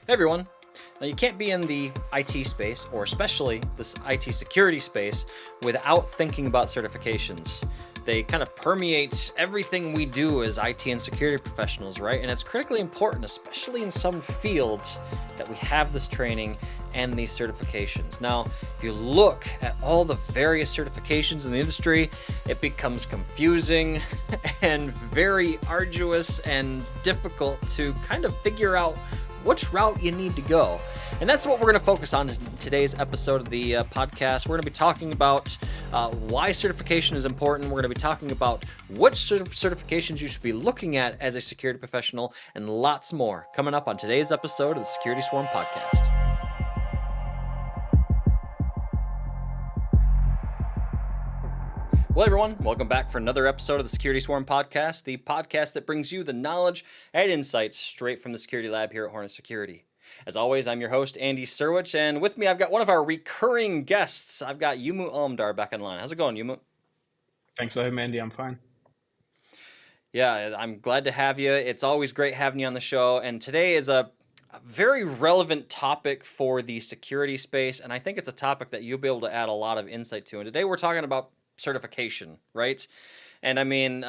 Hey everyone. Now you can't be in the IT space, or especially this IT security space, without thinking about certifications. They kind of permeate everything we do as IT and security professionals, right? And it's critically important, especially in some fields, that we have this training and these certifications. Now, if you look at all the various certifications in the industry, it becomes confusing and very arduous and difficult to kind of figure out which route you need to go. And that's what we're going to focus on in today's episode of the podcast. We're going to be talking about why certification is important. We're going to be talking about which certifications you should be looking at as a security professional, and lots more coming up on today's episode of the Security Swarm podcast. Well, everyone, welcome back for another episode of the Security Swarm podcast, the podcast that brings you the knowledge and insights straight from the security lab here at Hornet Security. As always, I'm your host, Andy Serwich, and with me, I've got one of our recurring guests. I've got Umut Alemdar back online. How's it going, Umut? Thanks for having me, Andy. I'm fine. Yeah, I'm glad to have you. It's always great having you on the show, and today is a very relevant topic for the security space, and I think it's a topic that you'll be able to add a lot of insight to. And today we're talking about certification, right? And I mean,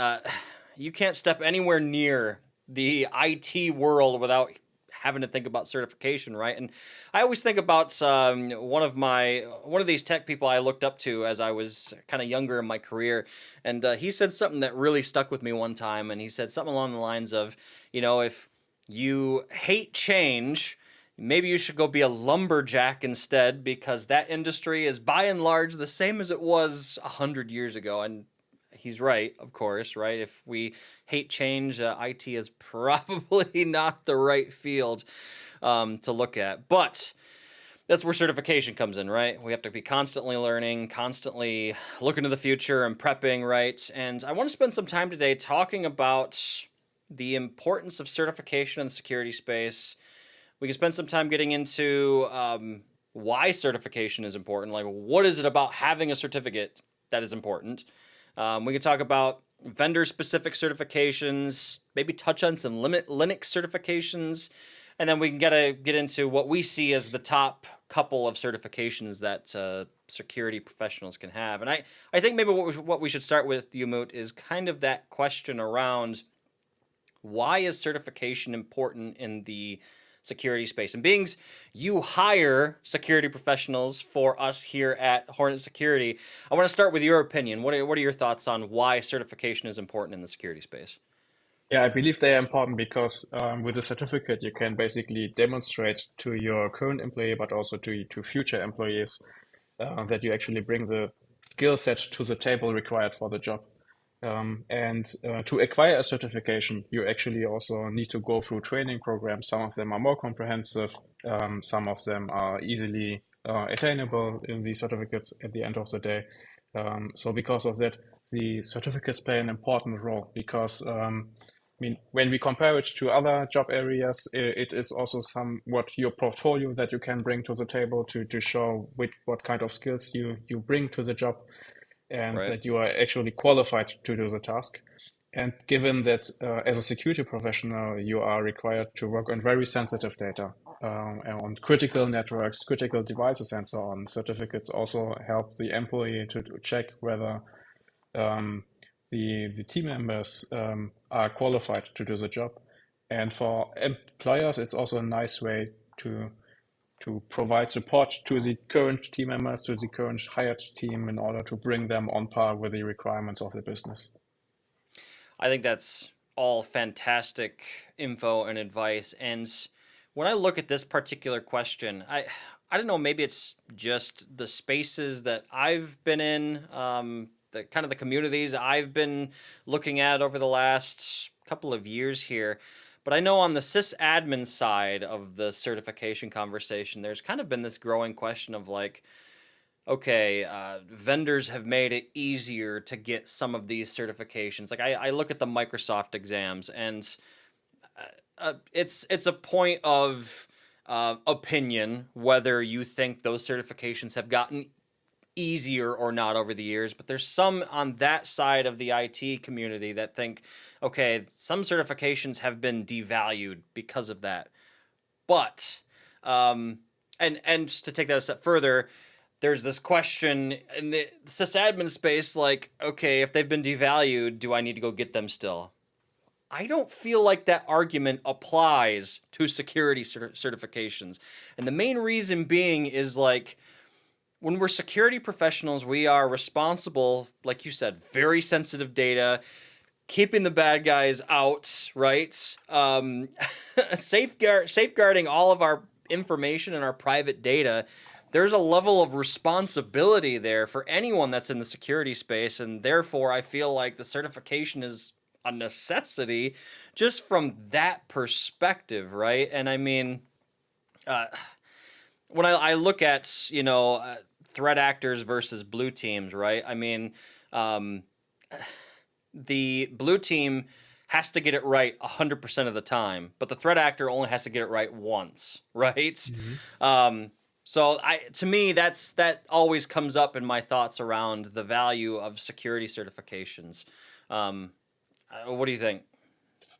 you can't step anywhere near the IT world without having to think about certification, right? And I always think about one of these tech people I looked up to as I was kind of younger in my career, and he said something that really stuck with me one time. And he said something along the lines of, if you hate change, maybe you should go be a lumberjack instead, because that industry is by and large the same as it was 100 years ago. And he's right, of course, right? If we hate change, IT is probably not the right field to look at. But that's where certification comes in, right? We have to be constantly learning, constantly looking to the future and prepping, right? And I want to spend some time today talking about the importance of certification in the security space. We can spend some time getting into why certification is important. Like, what is it about having a certificate that is important? We can talk about vendor-specific certifications, maybe touch on some Linux certifications, and then we can get into what we see as the top couple of certifications that security professionals can have. And I think maybe what we should start with, Umut, is kind of that question around why is certification important in the security space. And being you hire security professionals for us here at Hornet Security, I want to start with your opinion. What are your thoughts on why certification is important in the security space? Yeah, I believe they are important because with a certificate, you can basically demonstrate to your current employee, but also to future employees, that you actually bring the skill set to the table required for the job. And to acquire a certification, you actually also need to go through training programs. Some of them are more comprehensive. Some of them are easily attainable in the certificates at the end of the day. So because of that, the certificates play an important role because, when we compare it to other job areas, it is also somewhat your portfolio that you can bring to the table to show what kind of skills you bring to the job, and Right. that you are actually qualified to do the task. And given that as a security professional, you are required to work on very sensitive data, on critical networks, critical devices, and so on, certificates also help the employee to check whether the team members are qualified to do the job. And for employers, it's also a nice way to provide support to the current team members, to the current hired team, in order to bring them on par with the requirements of the business. I think that's all fantastic info and advice. And when I look at this particular question, I don't know, maybe it's just the spaces that I've been in, the kind of the communities I've been looking at over the last couple of years here. But I know on the sysadmin side of the certification conversation, there's kind of been this growing question of like, okay, vendors have made it easier to get some of these certifications. Like I look at the Microsoft exams, and it's a point of opinion whether you think those certifications have gotten easier or not over the years, but there's some on that side of the IT community that think, okay, some certifications have been devalued because of that. But And to take that a step further, there's this question in the sysadmin space, like, okay, if they've been devalued, do I need to go get them still? I don't feel like that argument applies to security certifications. And the main reason being is like, when we're security professionals, we are responsible, like you said, very sensitive data, keeping the bad guys out, right? Safeguarding all of our information and our private data. There's a level of responsibility there for anyone that's in the security space, and therefore I feel like the certification is a necessity just from that perspective, right? And I mean, uh, when I look at, threat actors versus blue teams, right? I mean, um, the blue team has to get it right 100% of the time, but the threat actor only has to get it right once, right? Hmm. To me, that always comes up in my thoughts around the value of security certifications. Um, what do you think?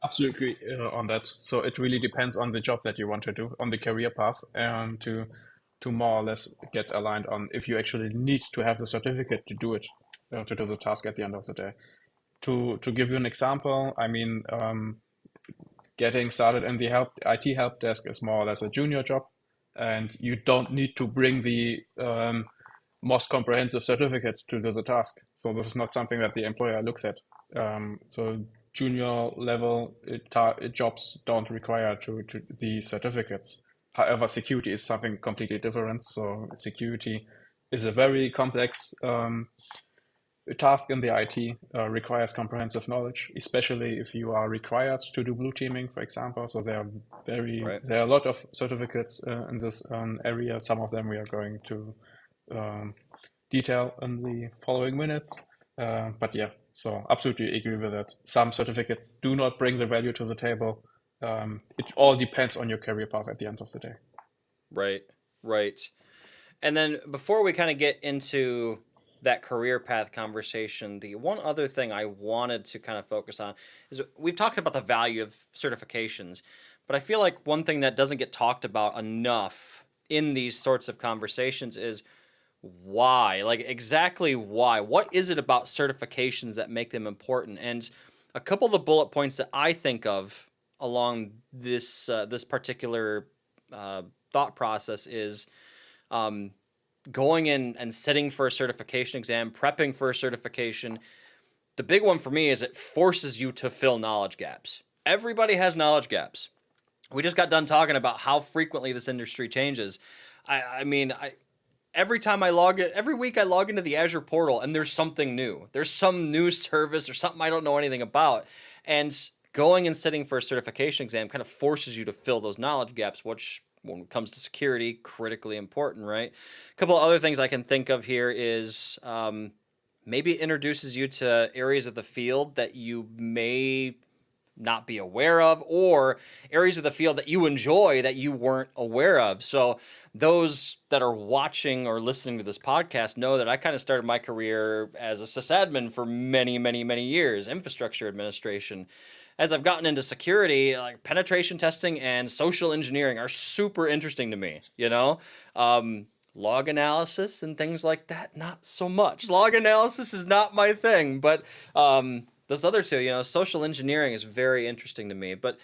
Absolutely on that. So it really depends on the job that you want to do, on the career path, to more or less get aligned on if you actually need to have the certificate to do it, to do the task at the end of the day. To give you an example, I mean, getting started in the IT help desk is more or less a junior job, and you don't need to bring the most comprehensive certificate to do the task. So this is not something that the employer looks at. So junior level jobs don't require to the certificates. However, security is something completely different. So security is a very complex task in the IT, requires comprehensive knowledge, especially if you are required to do blue teaming, for example. So Right. there are a lot of certificates in this area. Some of them we are going to um, detail in the following minutes. But yeah, so absolutely agree with that. Some certificates do not bring the value to the table. It all depends on your career path at the end of the day. Right. Right. And then before we kind of get into that career path conversation, the one other thing I wanted to kind of focus on is we've talked about the value of certifications, but I feel like one thing that doesn't get talked about enough in these sorts of conversations is why? Like, exactly why? What is it about certifications that make them important? And a couple of the bullet points that I think of along this particular uh, thought process is um, going in and sitting for a certification exam, prepping for a certification. The big one for me is it forces you to fill knowledge gaps. Everybody has knowledge gaps. We just got done talking about how frequently this industry changes. I mean, every week I log into the Azure portal and there's something new. There's some new service or something I don't know anything about. And going and sitting for a certification exam kind of forces you to fill those knowledge gaps, which when it comes to security, critically important, right? A couple of other things I can think of here is maybe it introduces you to areas of the field that you may not be aware of, or areas of the field that you enjoy that you weren't aware of. So those that are watching or listening to this podcast know that I kind of started my career as a sysadmin for many, many, many years, infrastructure administration. As I've gotten into security, like penetration testing and social engineering are super interesting to me, log analysis and things like that, not so much. Log analysis is not my thing, but those other two, social engineering is very interesting to me. But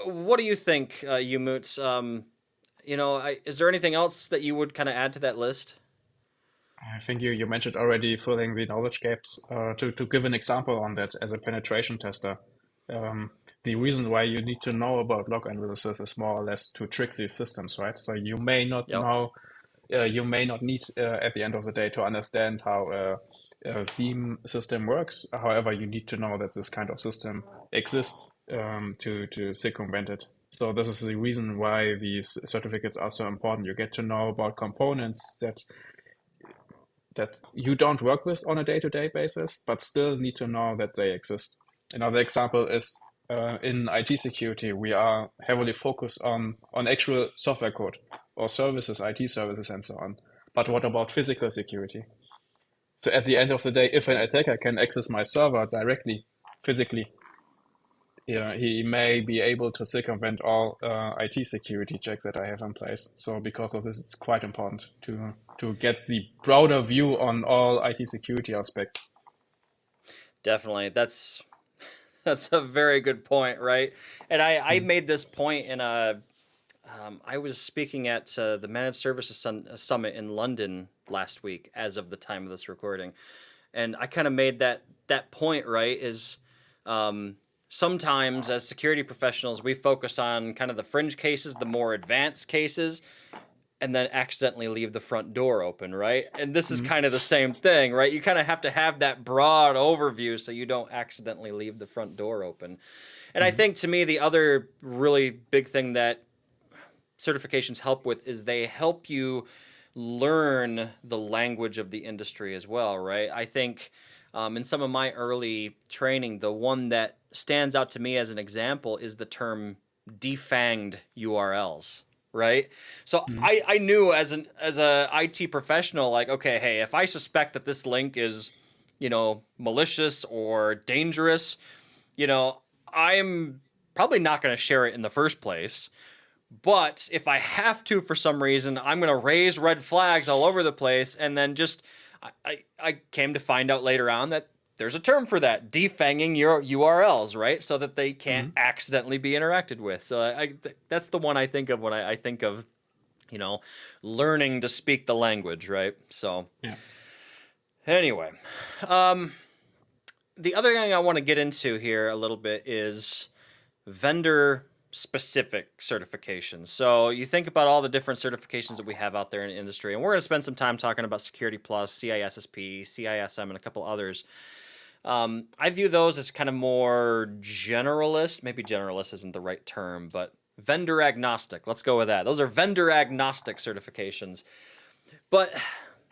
what do you think, Umut? Is there anything else that you would kind of add to that list? I think you mentioned already filling the knowledge gaps. To give an example on that, as a penetration tester, um, the reason why you need to know about log analysis is more or less to trick these systems, right? So Yep. you may not need at the end of the day to understand how a theme system works. However, you need to know that this kind of system exists to circumvent it. So this is the reason why these certificates are so important. You get to know about components that you don't work with on a day-to-day basis, but still need to know that they exist. Another example is in IT security, we are heavily focused on actual software code or services, IT services, and so on. But what about physical security? So at the end of the day, if an attacker can access my server directly, physically, yeah, he may be able to circumvent all IT security checks that I have in place. So because of this, it's quite important to get the broader view on all IT security aspects. Definitely. That's a very good point, right? And I Mm. made this point in a I was speaking at the Managed Services Summit in London last week, as of the time of this recording, and I kind of made that point. Right, is um, sometimes as security professionals we focus on kind of the fringe cases, the more advanced cases, and then accidentally leave the front door open, right? And this is Mm. kind of the same thing, right? You kind of have to have that broad overview so you don't accidentally leave the front door open. And I Mm. think to me, the other really big thing that certifications help with is they help you learn the language of the industry as well, right? I think in some of my early training, the one that stands out to me as an example is the term defanged URLs, right? So Mm. I knew as a IT professional, like, okay, hey, if I suspect that this link is, malicious or dangerous, I'm probably not going to share it in the first place. But if I have to for some reason, I'm going to raise red flags all over the place. And then I came to find out later on that there's a term for that, defanging your URLs, right? So that they can't Mm. accidentally be interacted with. So that's the one I think of when I think of, learning to speak the language, right? So Yeah. anyway, um, the other thing I want to get into here a little bit is vendor specific certifications. So you think about all the different certifications that we have out there in the industry, and we're going to spend some time talking about Security Plus, CISSP, CISM, and a couple others. I view those as kind of more generalist. Maybe generalist isn't the right term, but vendor agnostic. Let's go with that. Those are vendor agnostic certifications. But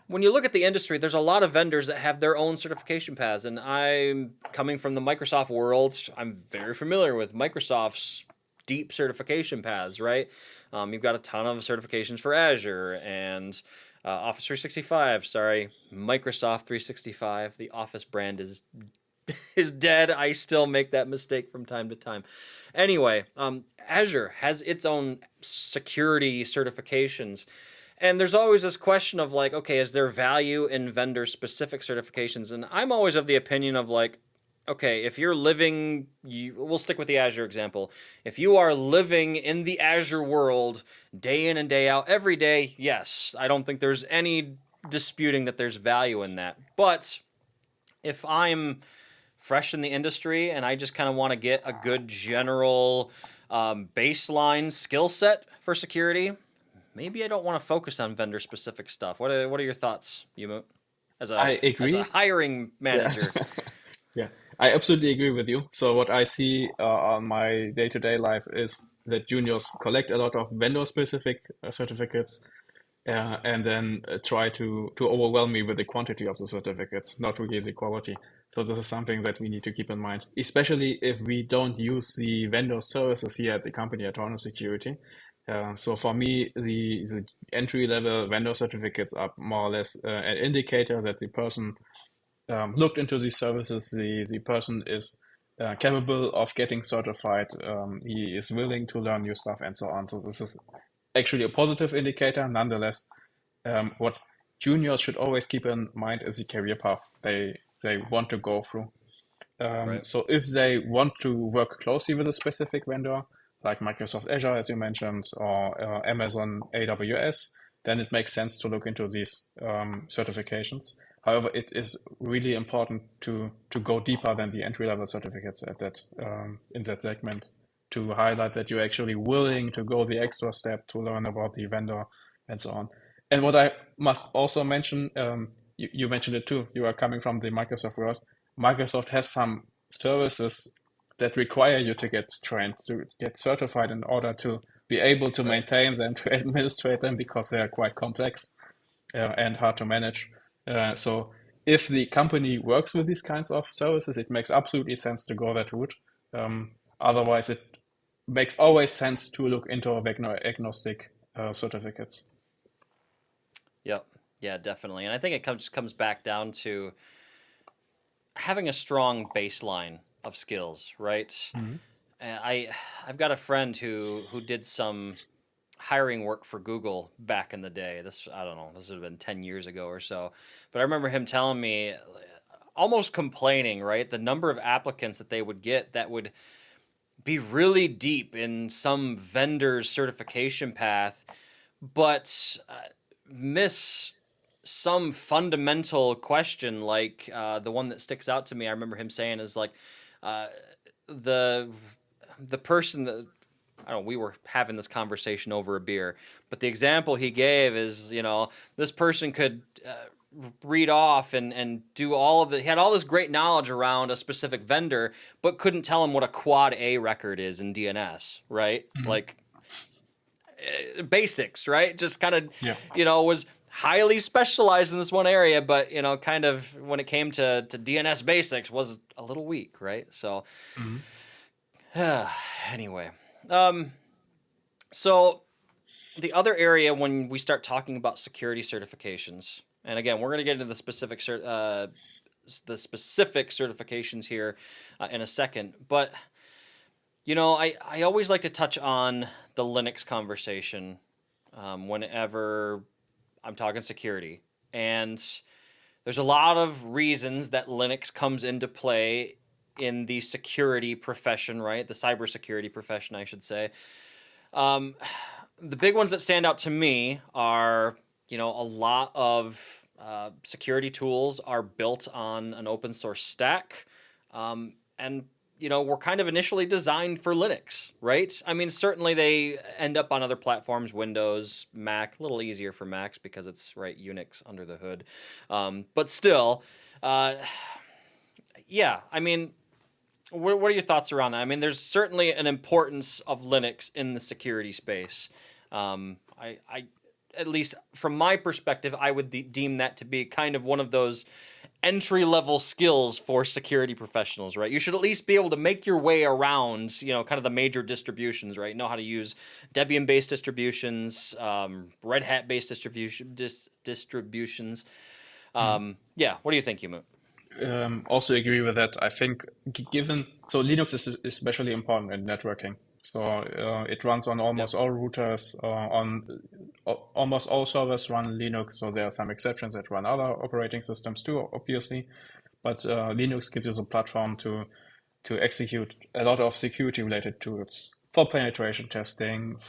when you look at the industry, there's a lot of vendors that have their own certification paths. And I'm coming from the Microsoft world. I'm very familiar with Microsoft's deep certification paths, right? You've got a ton of certifications for Azure and Office 365. Sorry, Microsoft 365. The Office brand is dead. I still make that mistake from time to time. Anyway, Azure has its own security certifications. And there's always this question of like, okay, is there value in vendor specific certifications? And I'm always of the opinion of like, okay, if you're living, we'll stick with the Azure example. If you are living in the Azure world day in and day out, every day, yes, I don't think there's any disputing that there's value in that. But if I'm fresh in the industry and I just kind of want to get a good general baseline skill set for security, maybe I don't want to focus on vendor specific stuff. What are your thoughts, Umut, I as a agree. hiring Yeah. manager? Yeah, I absolutely agree with you. So what I see on my day-to-day life is that juniors collect a lot of vendor-specific certificates, and then try to overwhelm me with the quantity of the certificates, not really the quality. So this is something that we need to keep in mind, especially if we don't use the vendor services here at the company at Honor Security. So for me, the entry-level vendor certificates are more or less an indicator that the person looked into these services. The person is capable of getting certified. He is willing to learn new stuff and so on. So this is actually a positive indicator. Nonetheless, what juniors should always keep in mind is the career path they want to go through. Right. So if they want to work closely with a specific vendor, like Microsoft Azure, as you mentioned, or Amazon AWS, then it makes sense to look into these certifications. However, it is really important to go deeper than the entry-level certificates at that in that segment, to highlight that you're actually willing to go the extra step to learn about the vendor and so on. And what I must also mention, you mentioned it too, you are coming from the Microsoft world. Microsoft has some services that require you to get trained, to get certified in order to be able to Right. maintain them, to administrate them, because they are quite complex and hard to manage. So if the company works with these kinds of services, it makes absolutely sense to go that route. Otherwise, it makes always sense to look into agnostic certificates. Yep. Yeah, definitely. And I think it comes back down to having a strong baseline of skills, right? Mhm. I've got a friend who did some hiring work for Google back in the day. This, I don't know, this would have been 10 years ago or so. But I remember him telling me, almost complaining, right? The number of applicants that they would get that would be really deep in some vendor's certification path, but miss some fundamental question, like the one that sticks out to me. I remember him saying is like uh, the the person that, I don't know, we were having this conversation over a beer, but the example he gave is, this person could read off and do all of the, he had all this great knowledge around a specific vendor, but couldn't tell him what a quad A record is in DNS, right? Mhm. Like basics, right? Just kind of, Yeah. was highly specialized in this one area, but, kind of when it came to DNS basics was a little weak, right? So Mhm. anyway, so the other area when we start talking about security certifications, and again, we're going to get into the specific certifications here in a second, but I always like to touch on the Linux conversation whenever I'm talking security, and there's a lot of reasons that Linux comes into play in the security profession, right? The cybersecurity profession, I should say. Um, the big ones that stand out to me are, a lot of security tools are built on an open source stack. And, were kind of initially designed for Linux, right? I mean, certainly they end up on other platforms, Windows, Mac, a little easier for Macs because it's, right, Unix under the hood. But still, uh, yeah, I mean, what are your thoughts around that? I mean, there's certainly an importance of Linux in the security space. I at least from my perspective, I would deem that to be kind of one of those entry level skills for security professionals, right? You should at least be able to make your way around, kind of the major distributions, right? Know how to use Debian based distributions, Red Hat based distributions. Mhm. Yeah, what do you think, Umut? Also agree with that. I think given so Linux is especially important in networking. So it runs on Yep. almost all routers, almost all servers run Linux. So there are some exceptions that run other operating systems too, obviously. But Linux gives you the platform to execute a lot of security related tools for penetration testing, Yep.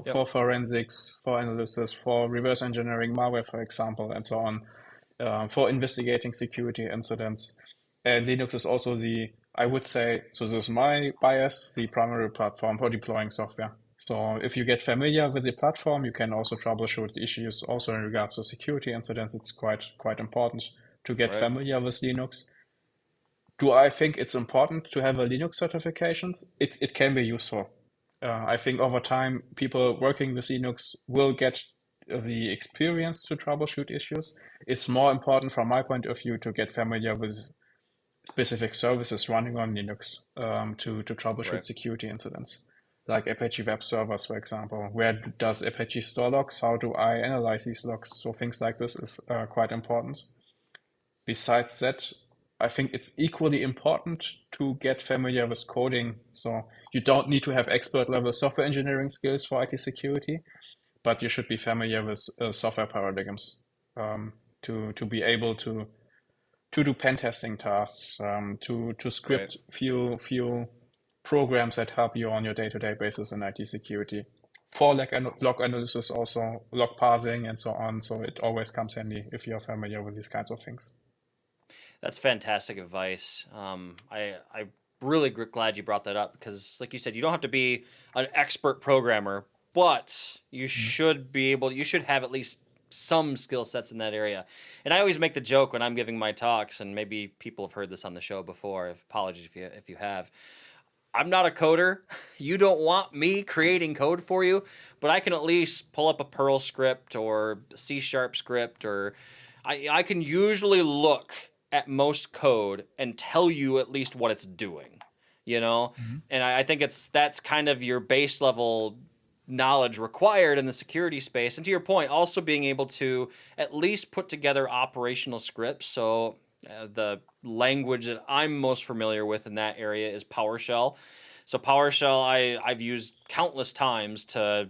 for forensics, for analysis, for reverse engineering malware, for example, and so on, for investigating security incidents. And Linux is also I would say, so this is my bias, the primary platform for deploying software. So if you get familiar with the platform, you can also troubleshoot issues also in regards to security incidents. It's quite important to get Right. familiar with Linux. Do I think it's important to have a Linux certifications? It can be useful. I think over time, people working with Linux will get the experience to troubleshoot issues. It's more important from my point of view to get familiar with specific services running on Linux to troubleshoot Right. security incidents, like Apache web servers, for example. Where does Apache store logs? How do I analyze these logs? So things like this is quite important. Besides that, I think it's equally important to get familiar with coding. So you don't need to have expert level software engineering skills for IT security, but you should be familiar with software paradigms to be able to do pen testing tasks, to Right. script few programs that help you on your day-to-day basis in IT security. For log analysis, also log parsing and so on. So it always comes handy if you're familiar with these kinds of things. That's fantastic advice. I really glad you brought that up because, like you said, you don't have to be an expert programmer, but you Mhm. should be able. You should have at least some skill sets in that area. And I always make the joke when I'm giving my talks, and maybe people have heard this on the show before. Apologies if you have. I'm not a coder. You don't want me creating code for you, but I can at least pull up a Perl script or C# script, or I can usually look at most code and tell you at least what it's doing, you know? Mhm. And I think that's kind of your base level knowledge required in the security space. And to your point, also being able to at least put together operational scripts. So the language that I'm most familiar with in that area is PowerShell. So PowerShell I've used countless times to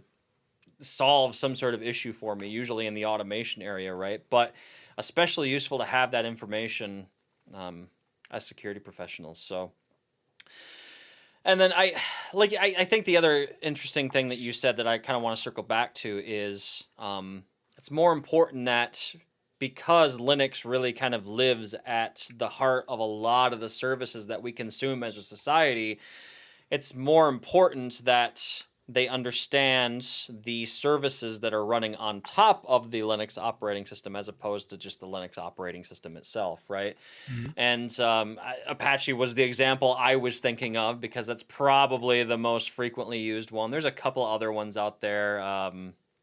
solve some sort of issue for me, usually in the automation area, right? But especially useful to have that information as security professionals. So, and then I think the other interesting thing that you said that I kind of want to circle back to is it's more important that because Linux really kind of lives at the heart of a lot of the services that we consume as a society, it's more important that they understand the services that are running on top of the Linux operating system as opposed to just the Linux operating system itself, right? Mhm. And Apache was the example I was thinking of because that's probably the most frequently used one. There's a couple other ones out there,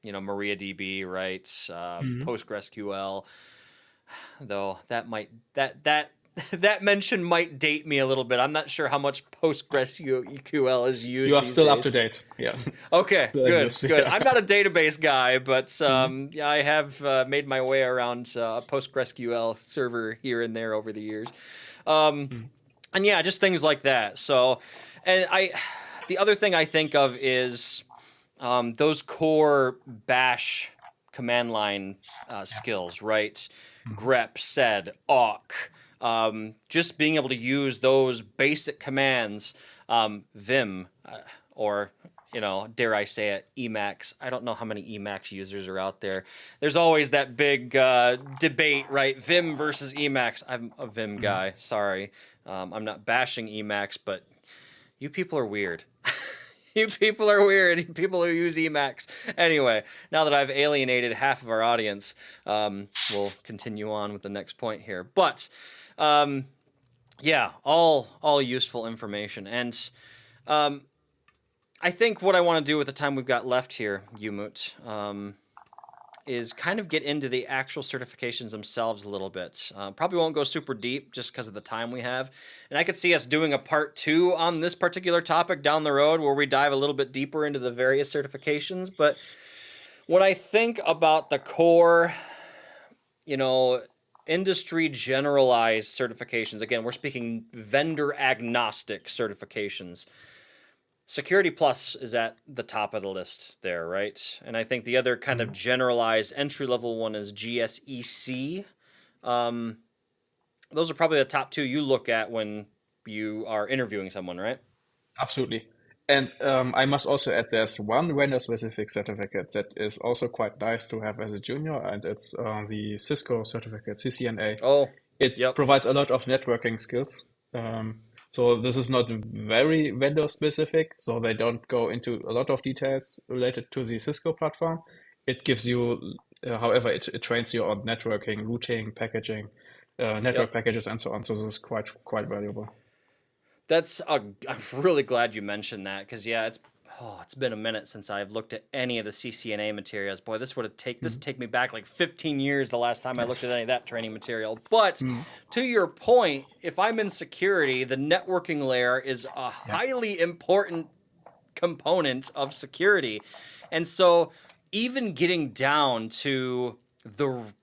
MariaDB, right? Mhm. PostgreSQL, though that that mention might date me a little bit. I'm not sure how much PostgreSQL is You used are these still up days. to date. Yeah. Okay, Still in good, use. good. Yeah. I'm not a database guy, but Mhm. yeah, I have made my way around a PostgreSQL server here and there over the years. Um, Mhm. and yeah, just things like that. So, and the other thing I think of is those core bash command line Yeah. skills, right? Mhm. Grep, sed, awk, just being able to use those basic commands, vim, or dare I say it, Emacs. I don't know how many Emacs users are out there. There's always that big debate, right? Vim versus Emacs. I'm a Vim Mhm. guy. Sorry, I'm not bashing Emacs, but you people are weird. You people are weird. You people who use Emacs. Anyway, now that I've alienated half of our audience, we'll continue on with the next point here. But um, yeah, all useful information. And um, I think what I want to do with the time we've got left here, Umut, is kind of get into the actual certifications themselves a little bit. Probably won't go super deep just because of the time we have. And I could see us doing a part 2 on this particular topic down the road where we dive a little bit deeper into the various certifications. But when I think about the core, you know, industry generalized certifications, again, we're speaking vendor agnostic certifications. Security Plus is at the top of the list there, right? And I think the other kind of Mhm. generalized entry level one is GSEC. Um, those are probably the top two you look at when you are interviewing someone, right? Absolutely. And I must also add there's one vendor-specific certificate that is also quite nice to have as a junior, and it's the Cisco certificate, CCNA. Oh, It yep, provides a lot of networking skills. So this is not very vendor specific, so they don't go into a lot of details related to the Cisco platform. It gives you, however, it trains you on networking, routing, packaging, network yep. packages, and so on. So this is quite valuable. I'm really glad you mentioned that because yeah, it's been a minute since I've looked at any of the CCNA materials. Boy, this would Mhm. take me back like 15 years the last time I looked at any of that training material. But Mhm. to your point, if I'm in security, the networking layer is a Yeah. highly important component of security. And so even getting down to the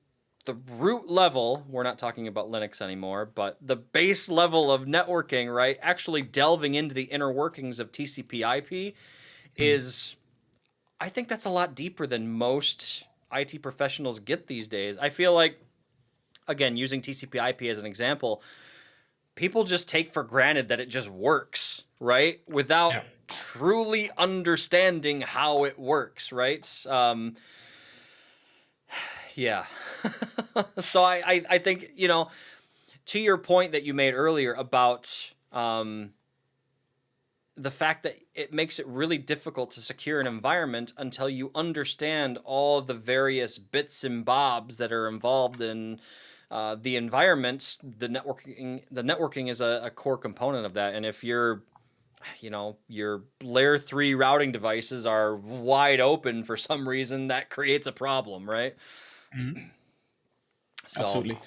root level, we're not talking about Linux anymore, but the base level of networking, right? Actually delving into the inner workings of TCP/IP Mhm. is, I think that's a lot deeper than most IT professionals get these days. I feel like, again, using TCP/IP as an example, people just take for granted that it just works, right? Without Yeah. truly understanding how it works, right? Yeah. So I think, to your point that you made earlier about the fact that it makes it really difficult to secure an environment until you understand all the various bits and bobs that are involved in the environment. The networking is a core component of that. And if your layer 3 routing devices are wide open for some reason, that creates a problem, right? Mhm. So Absolutely.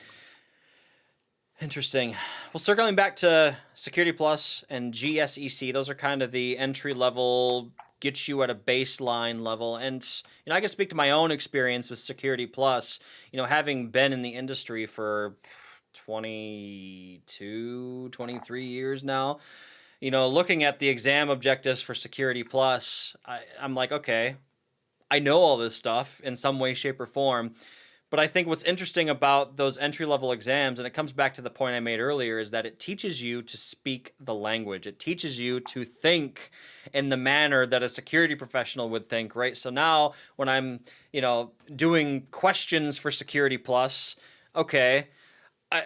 interesting. Well, circling back to Security Plus and GSEC, those are kind of the entry level, get you at a baseline level. And I can speak to my own experience with Security Plus. Having been in the industry for 22, 23 years now, looking at the exam objectives for Security Plus, I'm like, okay, I know all this stuff in some way, shape, or form. But I think what's interesting about those entry level exams, and it comes back to the point I made earlier, is that it teaches you to speak the language. It teaches you to think in the manner that a security professional would think, right? So now when I'm, doing questions for Security Plus, okay, I,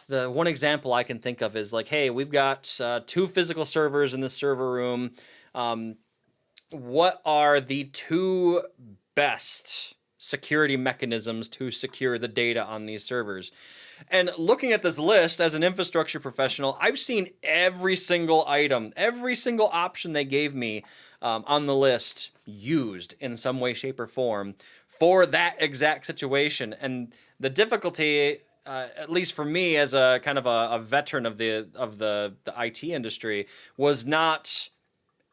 the one example I can think of is like, hey, we've got 2 physical servers in this server room. What are the 2 best security mechanisms to secure the data on these servers? And looking at this list as an infrastructure professional, I've seen every single item, every single option they gave me on the list used in some way, shape, or form for that exact situation. And the difficulty, at least for me as a kind of a veteran of the IT industry, was not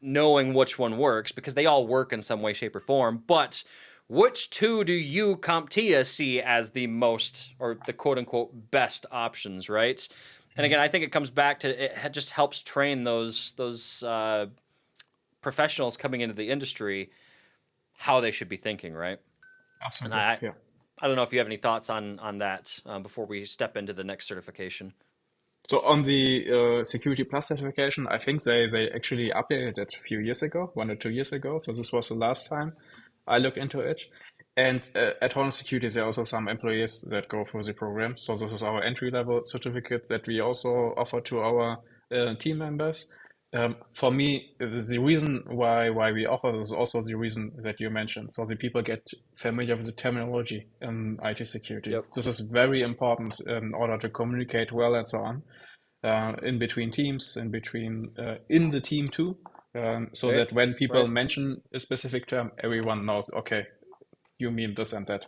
knowing which one works, because they all work in some way, shape, or form. But which 2 do you, CompTIA, see as the most, or the quote unquote best options, right? And again, I think it comes back to, it just helps train those professionals coming into the industry how they should be thinking, right? And Absolutely. I Yeah. I don't know if you have any thoughts on that before we step into the next certification. So on the Security Plus certification, I think they actually updated it a few years ago, 1 or 2 years ago. So this was the last time I looked into it. And at Horn Security, there are also some employees that go through the program. So this is our entry-level certificate that we also offer to our team members. For me, the reason why we offer this is also the reason that you mentioned. So the people get familiar with the terminology in IT security. Yep. This is very important in order to communicate well and so on, in between teams, in the team too, so Right. that when people Right. mention a specific term, everyone knows, okay, you mean this and that.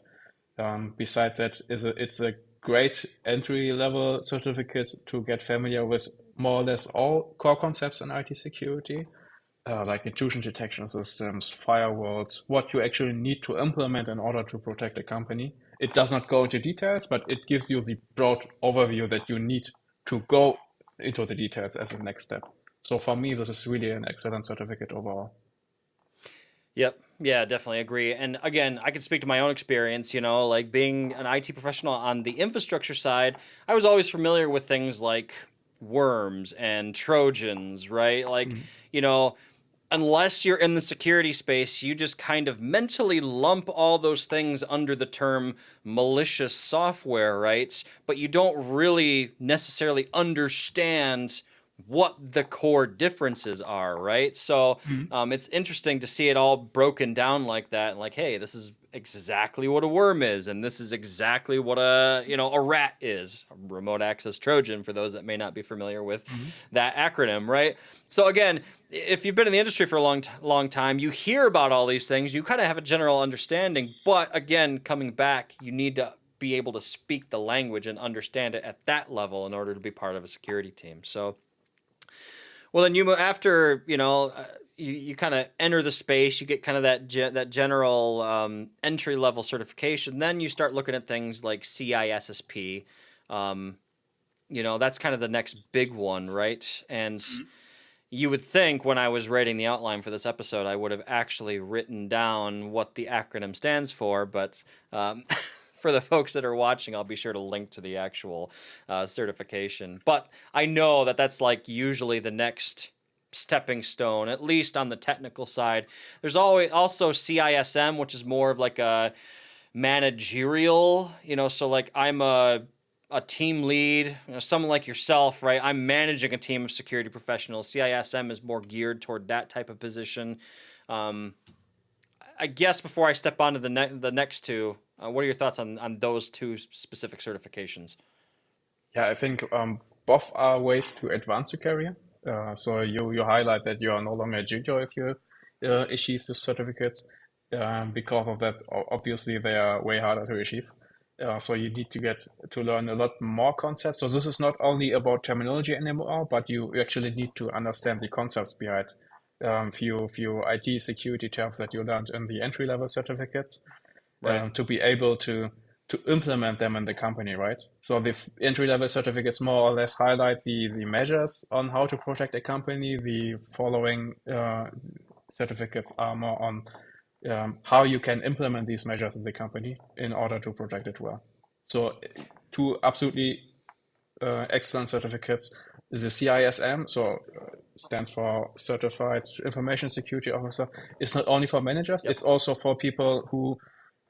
Beside that, it's a great entry level certificate to get familiar with more or less all core concepts in IT security, like intrusion detection systems, firewalls, what you actually need to implement in order to protect a company. It does not go into details, but it gives you the broad overview that you need to go into the details as a next step. So for me, this is really an excellent certificate overall. Yep. Yeah, definitely agree. And again, I can speak to my own experience, like being an IT professional on the infrastructure side, I was always familiar with things like worms and Trojans, right? Like, Mhm. you know, unless you're in the security space, you just kind of mentally lump all those things under the term malicious software, right? But you don't really necessarily understand what the core differences are, right? So Mhm. it's interesting to see it all broken down like that. Like, hey, this is exactly what a worm is, and this is exactly what a rat is, a remote access Trojan, for those that may not be familiar with Mhm. that acronym, right? So again, if you've been in the industry for a long time, you hear about all these things, you kind of have a general understanding. But again, coming back, you need to be able to speak the language and understand it at that level in order to be part of a security team. So, well, then after you kind of enter the space, you get kind of that general entry level certification. Then you start looking at things like CISSP. Um, that's kind of the next big one, right? And you would think when I was writing the outline for this episode, I would have actually written down what the acronym stands for, but for the folks that are watching, I'll be sure to link to the actual certification. But I know that that's like usually the next stepping stone, at least on the technical side. There's always also CISM, which is more of like a managerial, so like I'm a team lead, someone like yourself, right? I'm managing a team of security professionals. CISM is more geared toward that type of position. Um, I guess before I step on to the next 2, what are your thoughts on those 2 specific certifications? Yeah, I think both are ways to advance your career. So you highlight that you are no longer a junior if you achieve the certificates. Because of that, obviously they are way harder to achieve. So you need to get to learn a lot more concepts. So this is not only about terminology anymore, but you actually need to understand the concepts behind few IT security terms that you learned in the entry level certificates, Right. to be able to to implement them in the company, right? So the entry-level certificates more or less highlight the measures on how to protect a company. The following certificates are more on how you can implement these measures in the company in order to protect it well. So two absolutely excellent certificates. The CISM, so stands for Certified Information Security Officer, is not only for managers, Yep. it's also for people who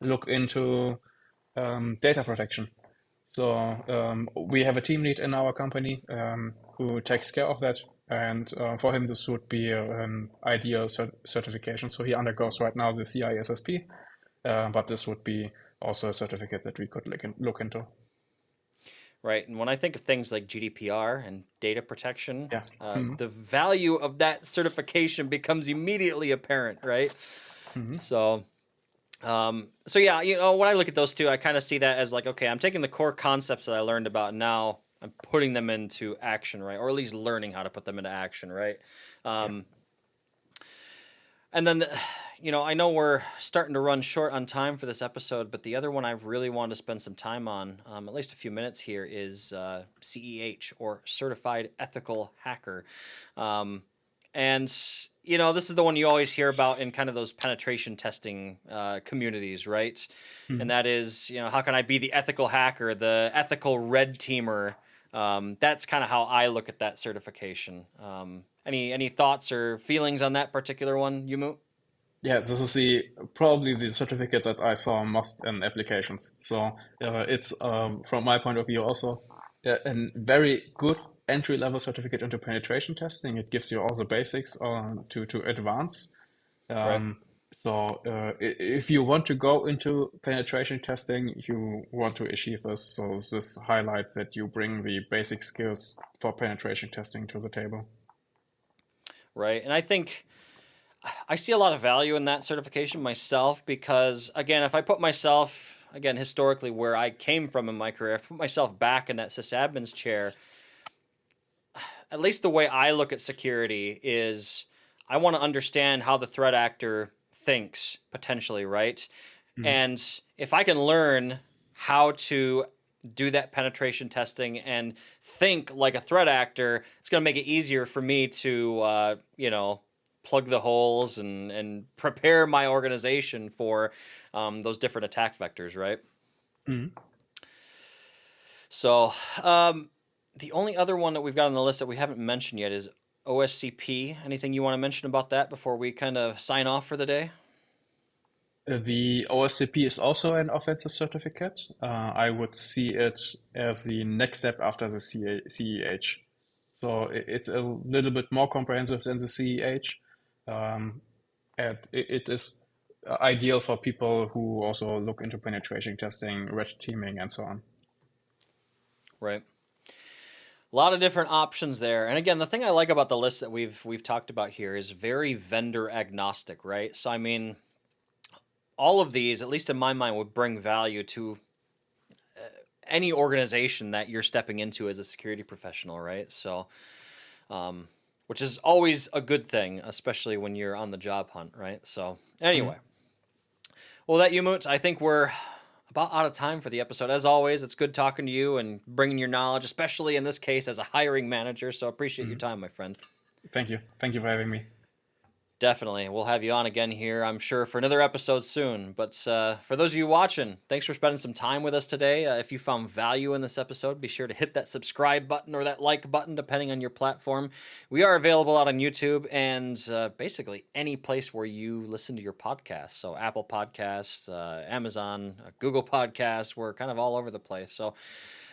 look into data protection. So we have a team lead in our company who takes care of that. And for him, this would be an ideal certification. So he undergoes right now the CISSP, but this would be also a certificate that we could look into. Right. And when I think of things like GDPR and data protection, Yeah. the value of that certification becomes immediately apparent, right? So, so yeah, when I look at those two, I kind of see that as like, okay, I'm taking the core concepts that I learned about, and now I'm putting them into action, right? Or at least learning how to put them into action, right? And then, I know we're starting to run short on time for this episode, but the other one I really wanted to spend some time on, at least a few minutes here, is CEH, or Certified Ethical Hacker. And, this is the one you always hear about in kind of those penetration testing communities, right? And that is, how can I be the ethical hacker, the ethical red teamer? That's kind of how I look at that certification. Any thoughts or feelings on that particular one, Umut? Yeah, this is probably the certificate that I saw most in applications. So it's from my point of view also a very good entry-level certificate into penetration testing. It gives you all the basics to advance. Right. So if you want to go into penetration testing, you want to achieve this. So this highlights that you bring the basic skills for penetration testing to the table. Right. And I think I see a lot of value in that certification myself because, again, if I put myself, again, historically where I came from in my career, if I put myself back in that sysadmin's chair, at least the way I look at security is I want to understand how the threat actor thinks, potentially, right? And if I can learn how to do that penetration testing and think like a threat actor, it's going to make it easier for me to, plug the holes and prepare my organization for those different attack vectors, right? So the only other one that we've got on the list that we haven't mentioned yet is OSCP. Anything you want to mention about that before we kind of sign off for the day? The OSCP is also an offensive certificate. I would see it as the next step after the CEH. So it's a little bit more comprehensive than the CEH. And it is ideal for people who also look into penetration testing, red teaming, and so on. Right. A lot of different options there. And again, the thing I like about the list that we've talked about here is very vendor agnostic, right? So I mean, all of these, at least in my mind, would bring value to any organization that you're stepping into as a security professional, right? So, which is always a good thing, especially when you're on the job hunt, right? So, anyway, well, that Umut, I think we're about out of time for the episode. As always, it's good talking to you and bringing your knowledge, especially in this case as a hiring manager. So, appreciate your time, my friend. Thank you. Thank you for having me. Definitely. We'll have you on again here, I'm sure, for another episode soon. But for those of you watching, thanks for spending some time with us today. If you found value in this episode, be sure to hit that subscribe button or that like button, depending on your platform. We are available out on YouTube and basically any place where you listen to your podcasts. So Apple Podcasts, Amazon, Google Podcasts, we're kind of all over the place. So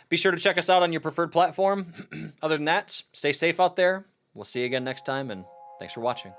be sure to check us out on your preferred platform. Other than that, stay safe out there. We'll see you again next time, and thanks for watching.